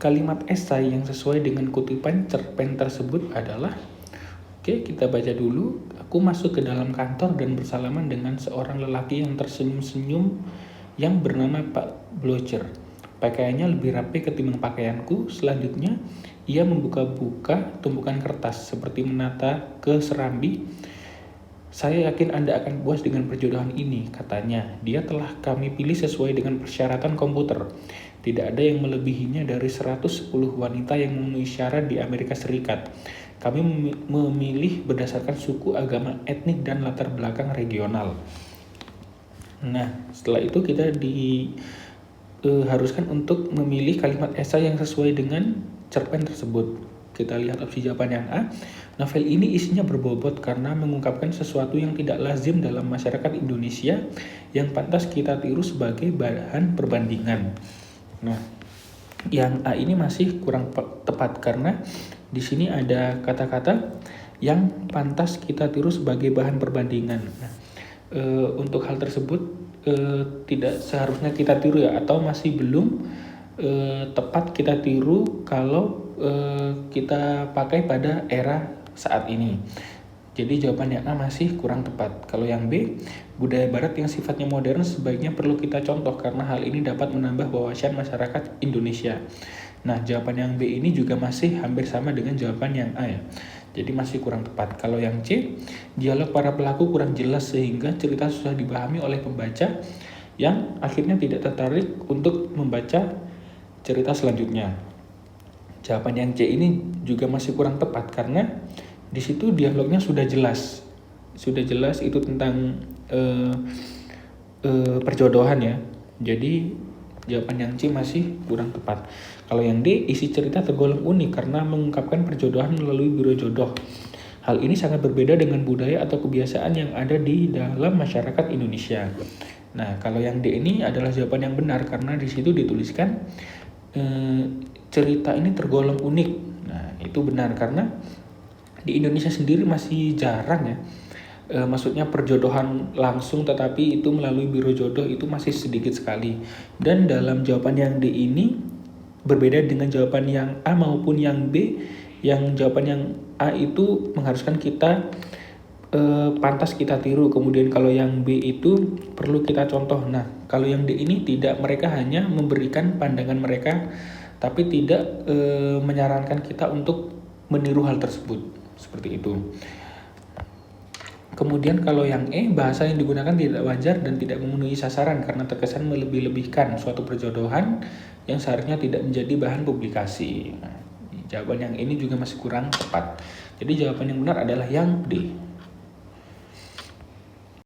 Kalimat esai yang sesuai dengan kutipan cerpen tersebut adalah, oke, kita baca dulu. Aku masuk ke dalam kantor dan bersalaman dengan seorang lelaki yang tersenyum-senyum yang bernama Pak Blocher. Pakaiannya lebih rapi ketimbang pakaianku. Selanjutnya, ia membuka-buka tumpukan kertas seperti menata ke serambi. Saya yakin Anda akan puas dengan perjodohan ini, katanya. Dia telah kami pilih sesuai dengan persyaratan komputer. Tidak ada yang melebihinya dari 110 wanita yang memenuhi syarat di Amerika Serikat. Kami memilih berdasarkan suku, agama, etnik, dan latar belakang regional. Nah, setelah itu kita diharuskan untuk memilih kalimat esai yang sesuai dengan cerpen tersebut. Kita lihat opsi jawaban yang A. Novel ini isinya berbobot karena mengungkapkan sesuatu yang tidak lazim dalam masyarakat Indonesia yang pantas kita tiru sebagai bahan perbandingan. Nah, yang A ini masih kurang tepat karena di sini ada kata-kata yang pantas kita tiru sebagai bahan perbandingan. Nah, untuk hal tersebut tidak seharusnya kita tiru ya, atau masih belum tepat kita tiru kalau kita pakai pada era saat ini. Jadi jawaban yang A masih kurang tepat. Kalau yang B, budaya barat yang sifatnya modern sebaiknya perlu kita contoh karena hal ini dapat menambah wawasan masyarakat Indonesia. Nah, jawaban yang B ini juga masih hampir sama dengan jawaban yang A ya. Jadi masih kurang tepat. Kalau yang C, dialog para pelaku kurang jelas sehingga cerita susah dipahami oleh pembaca yang akhirnya tidak tertarik untuk membaca cerita selanjutnya. Jawaban yang C ini juga masih kurang tepat karena di situ dialognya sudah jelas. Sudah jelas itu tentang perjodohan ya. Jadi jawaban yang C masih kurang tepat. Kalau yang D, isi cerita tergolong unik karena mengungkapkan perjodohan melalui biro jodoh. Hal ini sangat berbeda dengan budaya atau kebiasaan yang ada di dalam masyarakat Indonesia. Nah, kalau yang D ini adalah jawaban yang benar karena di situ dituliskan cerita ini tergolong unik. Nah, itu benar karena di Indonesia sendiri masih jarang ya. Maksudnya perjodohan langsung tetapi itu melalui biro jodoh itu masih sedikit sekali. Dan dalam jawaban yang D ini berbeda dengan jawaban yang A maupun yang B. Yang jawaban yang A itu mengharuskan kita pantas kita tiru. Kemudian kalau yang B itu perlu kita contoh. Nah, kalau yang D ini tidak, mereka hanya memberikan pandangan mereka tapi tidak menyarankan kita untuk meniru hal tersebut. Seperti itu. Kemudian kalau yang E, bahasa yang digunakan tidak wajar dan tidak memenuhi sasaran karena terkesan melebih-lebihkan suatu perjodohan yang seharusnya tidak menjadi bahan publikasi. Nah, jawaban yang ini juga masih kurang tepat. Jadi jawaban yang benar adalah yang D.